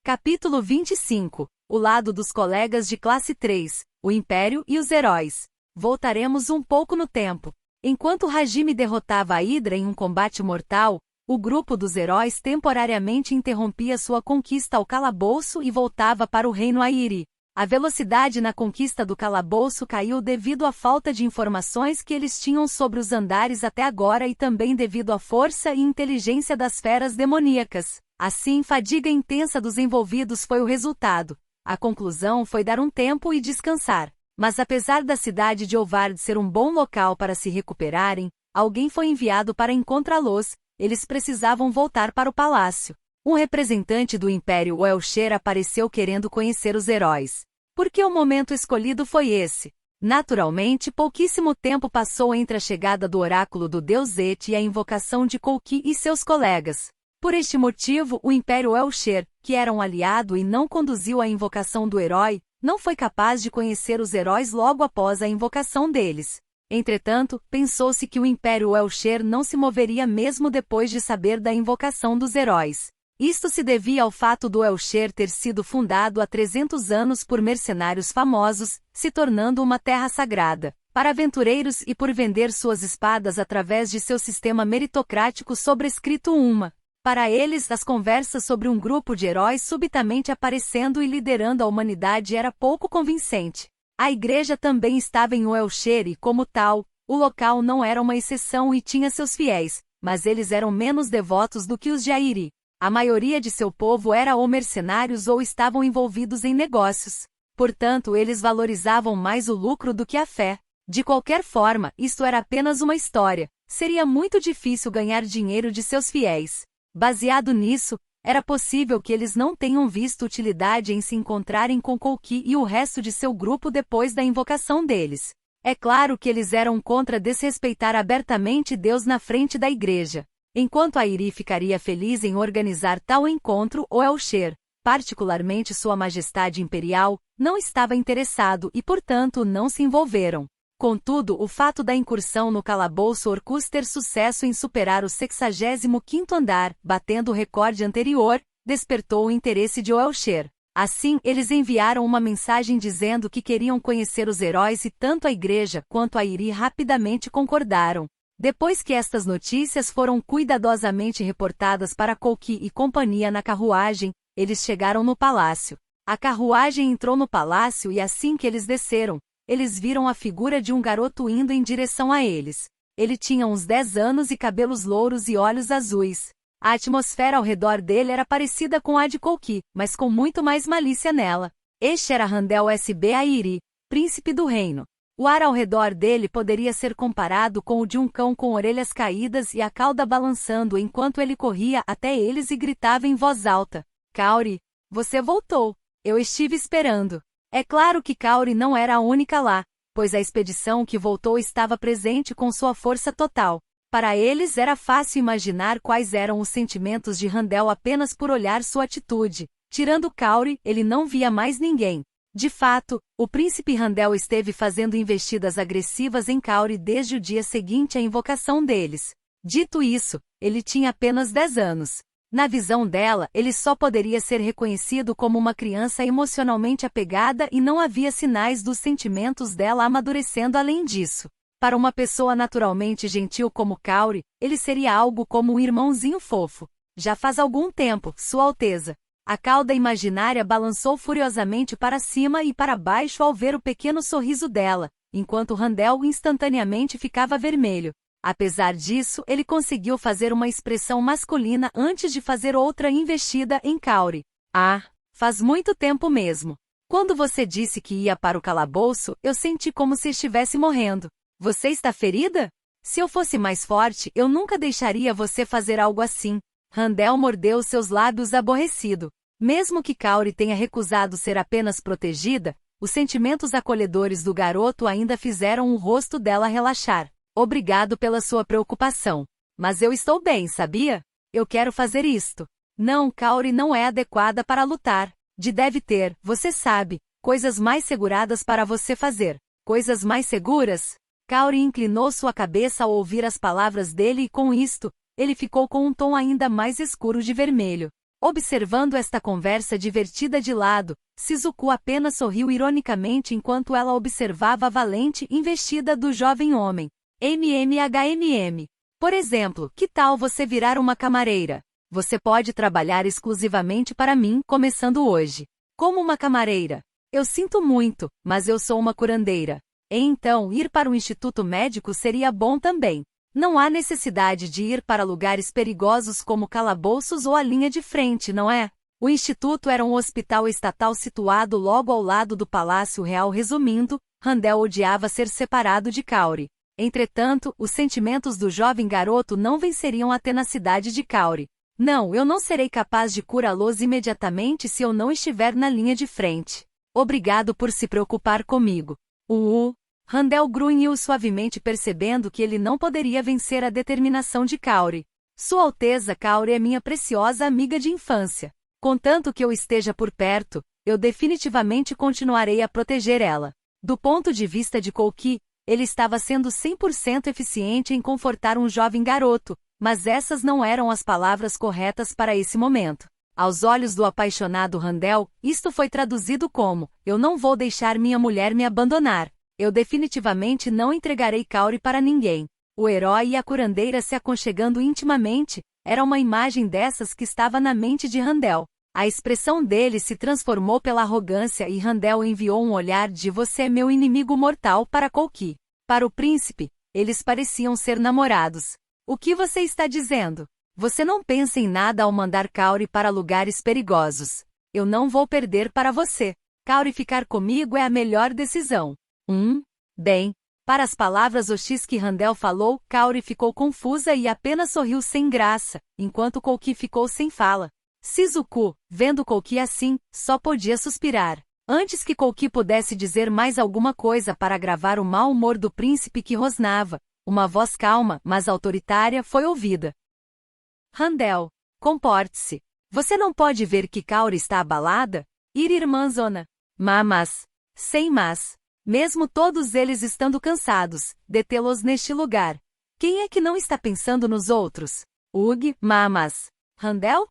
Capítulo 25. O lado dos colegas de classe 3, o Império e os heróis. Voltaremos um pouco no tempo. Enquanto Hajime derrotava a Hydra em um combate mortal, o grupo dos heróis temporariamente interrompia sua conquista ao calabouço e voltava para o reino Airi. A velocidade na conquista do calabouço caiu devido à falta de informações que eles tinham sobre os andares até agora e também devido à força e inteligência das feras demoníacas. Assim, fadiga intensa dos envolvidos foi o resultado. A conclusão foi dar um tempo e descansar. Mas apesar da cidade de Ovard ser um bom local para se recuperarem, alguém foi enviado para encontrá-los. Eles precisavam voltar para o palácio. Um representante do Império Welcher apareceu querendo conhecer os heróis. Por que o momento escolhido foi esse? Naturalmente, pouquíssimo tempo passou entre a chegada do oráculo do deus Zet e a invocação de Kouki e seus colegas. Por este motivo, o Império Welcher, que era um aliado e não conduziu a invocação do herói, não foi capaz de conhecer os heróis logo após a invocação deles. Entretanto, pensou-se que o Império Welcher não se moveria mesmo depois de saber da invocação dos heróis. Isto se devia ao fato do Welcher ter sido fundado há 300 anos por mercenários famosos, se tornando uma terra sagrada para aventureiros e por vender suas espadas através de seu sistema meritocrático sobrescrito uma. Para eles, as conversas sobre um grupo de heróis subitamente aparecendo e liderando a humanidade era pouco convincente. A igreja também estava em Welcher e, como tal, o local não era uma exceção e tinha seus fiéis, mas eles eram menos devotos do que os de Airi. A maioria de seu povo era ou mercenários ou estavam envolvidos em negócios. Portanto, eles valorizavam mais o lucro do que a fé. De qualquer forma, isto era apenas uma história. Seria muito difícil ganhar dinheiro de seus fiéis. Baseado nisso, era possível que eles não tenham visto utilidade em se encontrarem com Kouki e o resto de seu grupo depois da invocação deles. É claro que eles eram contra desrespeitar abertamente Deus na frente da igreja. Enquanto Airi ficaria feliz em organizar tal encontro, o Welcher, particularmente Sua Majestade Imperial, não estava interessado e, portanto, não se envolveram. Contudo, o fato da incursão no calabouço Orcus ter sucesso em superar o 65º andar, batendo o recorde anterior, despertou o interesse de Welcher. Assim, eles enviaram uma mensagem dizendo que queriam conhecer os heróis e tanto a igreja quanto a Airi rapidamente concordaram. Depois que estas notícias foram cuidadosamente reportadas para Kouki e companhia na carruagem, eles chegaram no palácio. A carruagem entrou no palácio e assim que eles desceram, eles viram a figura de um garoto indo em direção a eles. Ele tinha uns 10 anos e cabelos louros e olhos azuis. A atmosfera ao redor dele era parecida com a de Kouki, mas com muito mais malícia nela. Este era Handel S.B. Airi, príncipe do reino. O ar ao redor dele poderia ser comparado com o de um cão com orelhas caídas e a cauda balançando enquanto ele corria até eles e gritava em voz alta: "Kaori, você voltou. Eu estive esperando." É claro que Kaori não era a única lá, pois a expedição que voltou estava presente com sua força total. Para eles era fácil imaginar quais eram os sentimentos de Handel apenas por olhar sua atitude. Tirando Kaori, ele não via mais ninguém. De fato, o príncipe Handel esteve fazendo investidas agressivas em Kaori desde o dia seguinte à invocação deles. Dito isso, ele tinha apenas 10 anos. Na visão dela, ele só poderia ser reconhecido como uma criança emocionalmente apegada e não havia sinais dos sentimentos dela amadurecendo além disso. Para uma pessoa naturalmente gentil como Kaori, ele seria algo como um irmãozinho fofo. Já faz algum tempo, Sua Alteza. A cauda imaginária balançou furiosamente para cima e para baixo ao ver o pequeno sorriso dela, enquanto Handel instantaneamente ficava vermelho. Apesar disso, ele conseguiu fazer uma expressão masculina antes de fazer outra investida em Kaori. "Ah, faz muito tempo mesmo. Quando você disse que ia para o calabouço, eu senti como se estivesse morrendo. Você está ferida? Se eu fosse mais forte, eu nunca deixaria você fazer algo assim." Handel mordeu seus lábios aborrecido. Mesmo que Kaori tenha recusado ser apenas protegida, os sentimentos acolhedores do garoto ainda fizeram o rosto dela relaxar. "Obrigado pela sua preocupação. Mas eu estou bem, sabia? Eu quero fazer isto." "Não, Kaori não é adequada para lutar. Deve ter, você sabe, coisas mais seguradas para você fazer." "Coisas mais seguras?" Kaori inclinou sua cabeça ao ouvir as palavras dele e com isto, ele ficou com um tom ainda mais escuro de vermelho. Observando esta conversa divertida de lado, Shizuku apenas sorriu ironicamente enquanto ela observava a valente investida do jovem homem. MMHMM. Por exemplo, que tal você virar uma camareira? Você pode trabalhar exclusivamente para mim, começando hoje. Como uma camareira? Eu sinto muito, mas eu sou uma curandeira. E então, ir para o instituto médico seria bom também. Não há necessidade de ir para lugares perigosos como calabouços ou a linha de frente, não é? O instituto era um hospital estatal situado logo ao lado do Palácio Real. Resumindo, Randall odiava ser separado de Kaori. Entretanto, os sentimentos do jovem garoto não venceriam a tenacidade de Kaori. Não, eu não serei capaz de curá-los imediatamente se eu não estiver na linha de frente. Obrigado por se preocupar comigo. Randall grunhiu suavemente percebendo que ele não poderia vencer a determinação de Kaori. Sua Alteza Kaori é minha preciosa amiga de infância. Contanto que eu esteja por perto, eu definitivamente continuarei a proteger ela. Do ponto de vista de Kouki, ele estava sendo 100% eficiente em confortar um jovem garoto, mas essas não eram as palavras corretas para esse momento. Aos olhos do apaixonado Randall, isto foi traduzido como: eu não vou deixar minha mulher me abandonar. Eu definitivamente não entregarei Kaori para ninguém. O herói e a curandeira se aconchegando intimamente, era uma imagem dessas que estava na mente de Randall. A expressão dele se transformou pela arrogância e Randall enviou um olhar de "você é meu inimigo mortal" para Kouki. Para o príncipe, eles pareciam ser namorados. O que você está dizendo? Você não pensa em nada ao mandar Kaori para lugares perigosos. Eu não vou perder para você. Kaori ficar comigo é a melhor decisão. Bem. Para as palavras hostis que Randall falou, Kaori ficou confusa e apenas sorriu sem graça, enquanto Kouki ficou sem fala. Shizuku, vendo Kouki assim, só podia suspirar. Antes que Kouki pudesse dizer mais alguma coisa para agravar o mau humor do príncipe que rosnava, uma voz calma, mas autoritária, foi ouvida. Randall, comporte-se. Você não pode ver que Kaori está abalada? Irmãzona. Sem mas. Mesmo todos eles estando cansados, detê-los neste lugar. Quem é que não está pensando nos outros? Randall?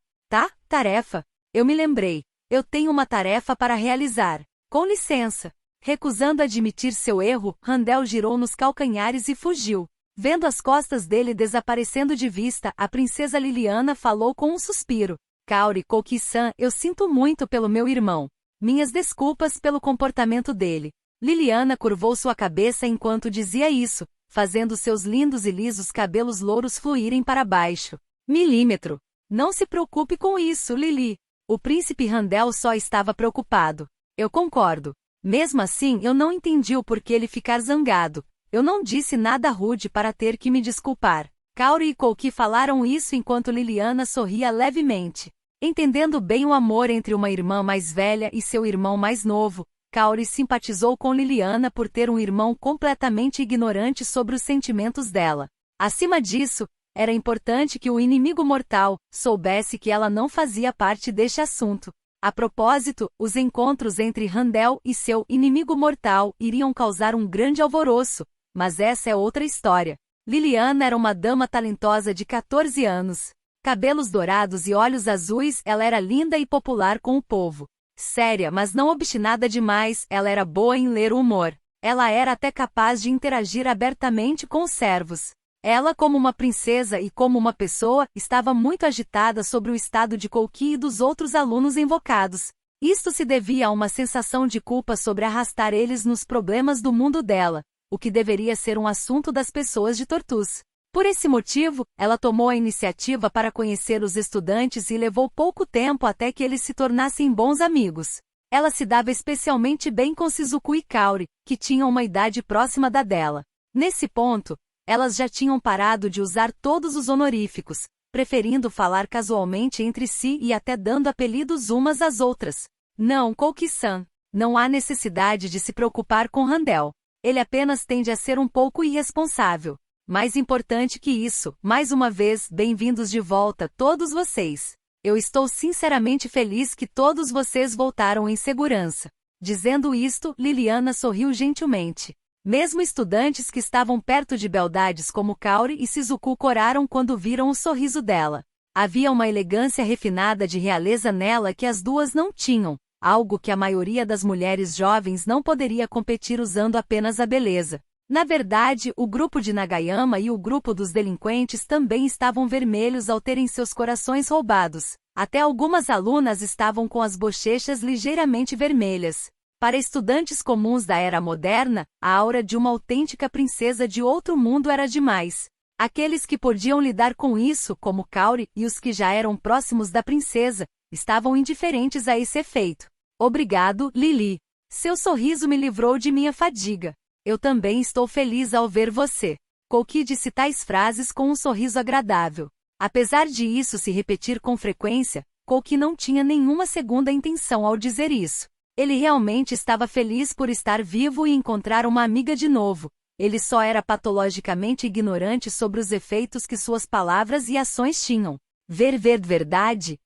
Tarefa. Eu me lembrei. Eu tenho uma tarefa para realizar. Com licença. Recusando admitir seu erro, Randall girou nos calcanhares e fugiu. Vendo as costas dele desaparecendo de vista, a princesa Liliana falou com um suspiro. Kaori Kouki-san, eu sinto muito pelo meu irmão. Minhas desculpas pelo comportamento dele. Liliana curvou sua cabeça enquanto dizia isso, fazendo seus lindos e lisos cabelos louros fluírem para baixo. Milímetro. Não se preocupe com isso, Lili. O príncipe Randall só estava preocupado. Eu concordo. Mesmo assim, eu não entendi o porquê ele ficar zangado. Eu não disse nada rude para ter que me desculpar. Kaori e Kouki falaram isso enquanto Liliana sorria levemente. Entendendo bem o amor entre uma irmã mais velha e seu irmão mais novo, Kaori simpatizou com Liliana por ter um irmão completamente ignorante sobre os sentimentos dela. Acima disso, era importante que o inimigo mortal soubesse que ela não fazia parte deste assunto. A propósito, os encontros entre Randall e seu inimigo mortal iriam causar um grande alvoroço, mas essa é outra história. Liliana era uma dama talentosa de 14 anos. Cabelos dourados e olhos azuis, ela era linda e popular com o povo. Séria, mas não obstinada demais, ela era boa em ler o humor. Ela era até capaz de interagir abertamente com os servos. Ela, como uma princesa e como uma pessoa, estava muito agitada sobre o estado de Kouki e dos outros alunos invocados. Isto se devia a uma sensação de culpa sobre arrastar eles nos problemas do mundo dela, o que deveria ser um assunto das pessoas de Tortus. Por esse motivo, ela tomou a iniciativa para conhecer os estudantes e levou pouco tempo até que eles se tornassem bons amigos. Ela se dava especialmente bem com Shizuku e Kaori, que tinham uma idade próxima da dela. Nesse ponto, elas já tinham parado de usar todos os honoríficos, preferindo falar casualmente entre si e até dando apelidos umas às outras. Não, Kouki-san. Não há necessidade de se preocupar com Randall. Ele apenas tende a ser um pouco irresponsável. Mais importante que isso, mais uma vez, bem-vindos de volta, todos vocês. Eu estou sinceramente feliz que todos vocês voltaram em segurança. Dizendo isto, Liliana sorriu gentilmente. Mesmo estudantes que estavam perto de beldades como Kaori e Shizuku coraram quando viram o sorriso dela. Havia uma elegância refinada de realeza nela que as duas não tinham, algo que a maioria das mulheres jovens não poderia competir usando apenas a beleza. Na verdade, o grupo de Nagayama e o grupo dos delinquentes também estavam vermelhos ao terem seus corações roubados. Até algumas alunas estavam com as bochechas ligeiramente vermelhas. Para estudantes comuns da era moderna, a aura de uma autêntica princesa de outro mundo era demais. Aqueles que podiam lidar com isso, como Kaori, e os que já eram próximos da princesa, estavam indiferentes a esse efeito. Obrigado, Lili. Seu sorriso me livrou de minha fadiga. Eu também estou feliz ao ver você. Kouki disse tais frases com um sorriso agradável. Apesar de isso se repetir com frequência, Kouki não tinha nenhuma segunda intenção ao dizer isso. Ele realmente estava feliz por estar vivo e encontrar uma amiga de novo. Ele só era patologicamente ignorante sobre os efeitos que suas palavras e ações tinham. Verdade?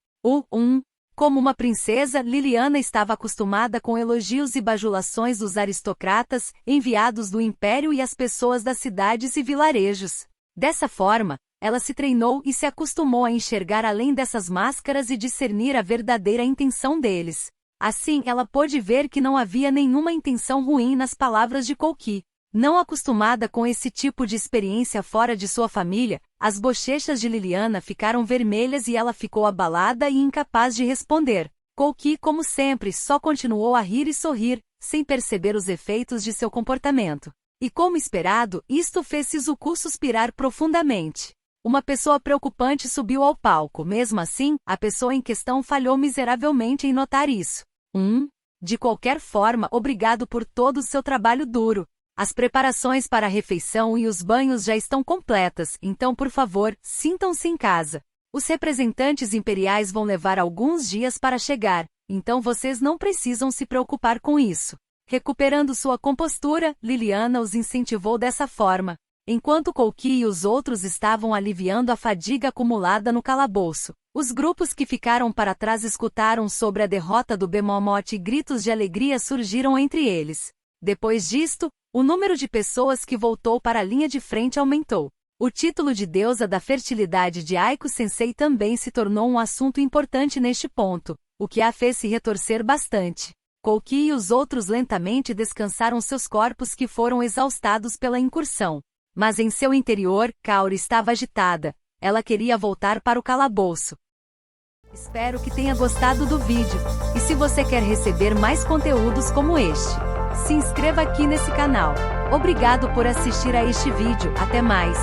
Como uma princesa, Liliana estava acostumada com elogios e bajulações dos aristocratas, enviados do império e as pessoas das cidades e vilarejos. Dessa forma, ela se treinou e se acostumou a enxergar além dessas máscaras e discernir a verdadeira intenção deles. Assim, ela pôde ver que não havia nenhuma intenção ruim nas palavras de Kouki. Não acostumada com esse tipo de experiência fora de sua família, as bochechas de Liliana ficaram vermelhas e ela ficou abalada e incapaz de responder. Kouki, como sempre, só continuou a rir e sorrir, sem perceber os efeitos de seu comportamento. E como esperado, isto fez Shizuku suspirar profundamente. Uma pessoa preocupante subiu ao palco, mesmo assim, a pessoa em questão falhou miseravelmente em notar isso. De qualquer forma, obrigado por todo o seu trabalho duro. As preparações para a refeição e os banhos já estão completas, então por favor, sintam-se em casa. Os representantes imperiais vão levar alguns dias para chegar, então vocês não precisam se preocupar com isso. Recuperando sua compostura, Liliana os incentivou dessa forma, enquanto Kouki e os outros estavam aliviando a fadiga acumulada no calabouço. Os grupos que ficaram para trás escutaram sobre a derrota do Bemomote e gritos de alegria surgiram entre eles. Depois disto, o número de pessoas que voltou para a linha de frente aumentou. O título de deusa da fertilidade de Aiko-sensei também se tornou um assunto importante neste ponto, o que a fez se retorcer bastante. Kouki e os outros lentamente descansaram seus corpos que foram exaustados pela incursão. Mas em seu interior, Kaori estava agitada. Ela queria voltar para o calabouço. Espero que tenha gostado do vídeo. E se você quer receber mais conteúdos como este, se inscreva aqui nesse canal. Obrigado por assistir a este vídeo. Até mais!